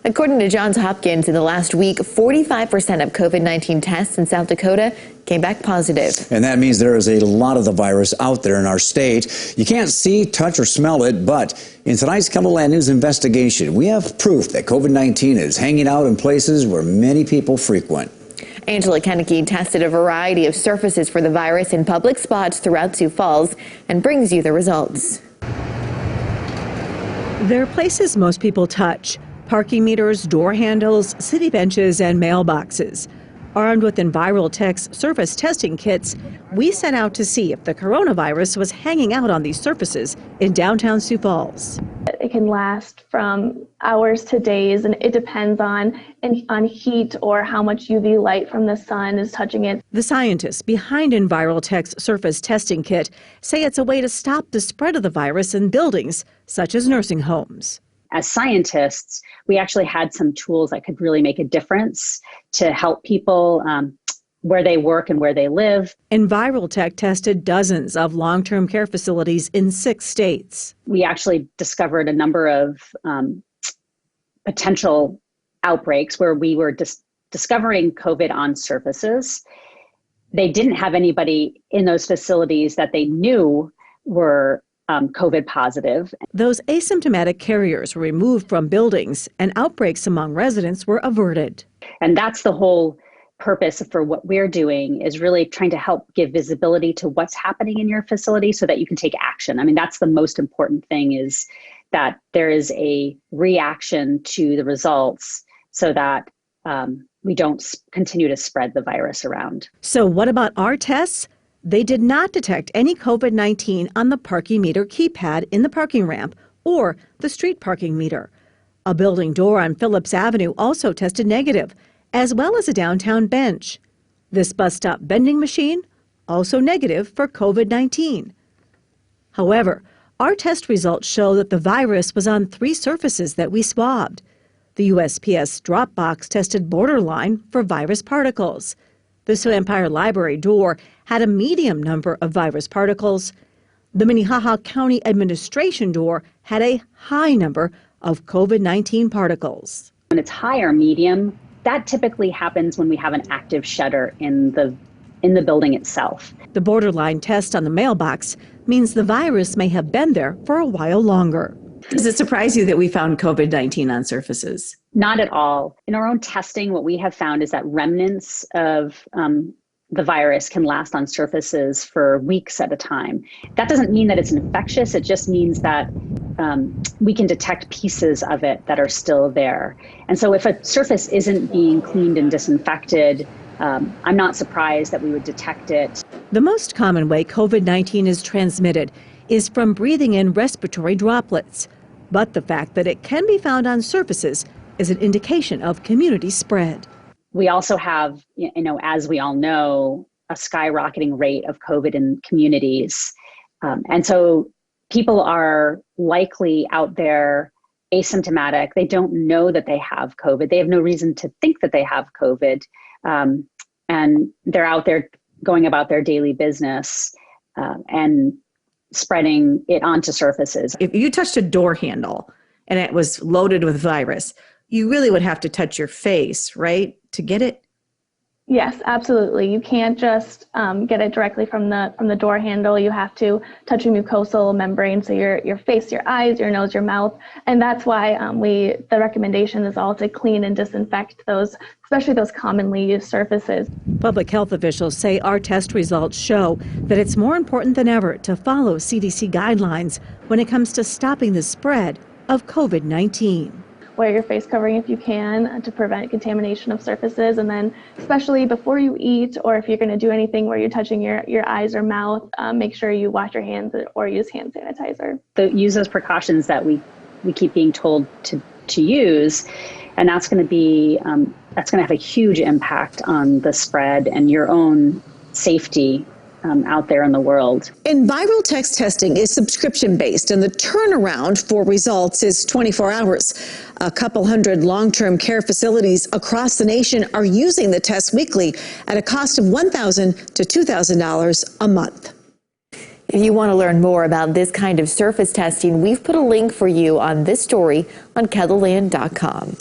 According to Johns Hopkins, in the last week, 45% of COVID-19 tests in South Dakota came back positive. And that means there is a lot of the virus out there in our state. You can't see, touch, or smell it, but in tonight's KELOLAND News investigation, we have proof that COVID-19 is hanging out in places where many people frequent. Angela Kennedy tested a variety of surfaces for the virus in public spots throughout Sioux Falls and brings you the results. There are places most people touch: parking meters, door handles, city benches, and mailboxes. Armed with EnviroTech's surface testing kits, we set out to see if the coronavirus was hanging out on these surfaces in downtown Sioux Falls. It can last from hours to days, and it depends on heat or how much UV light from the sun is touching it. The scientists behind EnviroTech's surface testing kit say it's a way to stop the spread of the virus in buildings such as nursing homes. As scientists, we actually had some tools that could really make a difference to help people where they work and where they live. EnviroTech tested dozens of long-term care facilities in 6 states. We actually discovered a number of potential outbreaks where we were discovering COVID on surfaces. They didn't have anybody in those facilities that they knew were COVID positive. Those asymptomatic carriers were removed from buildings and outbreaks among residents were averted. And that's the whole purpose for what we're doing, is really trying to help give visibility to what's happening in your facility so that you can take action. I mean, that's the most important thing, is that there is a reaction to the results so that we don't continue to spread the virus around. So what about our tests? They did not detect any COVID-19 on the parking meter keypad in the parking ramp or the street parking meter. A building door on Phillips Avenue also tested negative, as well as a downtown bench. This bus stop vending machine, also negative for COVID-19. However, our test results show that the virus was on 3 surfaces that we swabbed. The USPS drop box tested borderline for virus particles. The Sioux Empire Library door had a medium number of virus particles. The Minnehaha County Administration door had a high number of COVID-19 particles. When it's high or medium, that typically happens when we have an active shutter in the building itself. The borderline test on the mailbox means the virus may have been there for a while longer. Does it surprise you that we found COVID-19 on surfaces? Not at all. In our own testing, what we have found is that remnants of the virus can last on surfaces for weeks at a time. That doesn't mean that it's infectious. It just means that we can detect pieces of it that are still there. And so if a surface isn't being cleaned and disinfected, I'm not surprised that we would detect it. The most common way COVID-19 is transmitted is from breathing in respiratory droplets. But the fact that it can be found on surfaces is an indication of community spread. We also have, as we all know, a skyrocketing rate of COVID in communities. And so people are likely out there asymptomatic. They don't know that they have COVID. They have no reason to think that they have COVID. And they're out there going about their daily business and spreading it onto surfaces. If you touched a door handle and it was loaded with virus, you really would have to touch your face, right, to get it? Yes, absolutely. You can't just get it directly from the door handle. You have to touch your mucosal membrane, so your face, your eyes, your nose, your mouth, and that's why the recommendation is all to clean and disinfect those, especially those commonly used surfaces. Public health officials say our test results show that it's more important than ever to follow CDC guidelines when it comes to stopping the spread of COVID-19. Wear your face covering if you can to prevent contamination of surfaces, and then especially before you eat, or if you're going to do anything where you're touching your eyes or mouth, make sure you wash your hands or use hand sanitizer. Use those precautions that we keep being told to use, and that's going to have a huge impact on the spread and your own safety out there in the world. EnviroTech's testing is subscription-based, and the turnaround for results is 24 hours. A couple hundred long-term care facilities across the nation are using the test weekly at a cost of $1,000 to $2,000 a month. If you want to learn more about this kind of surface testing, we've put a link for you on this story on KELOLAND.com.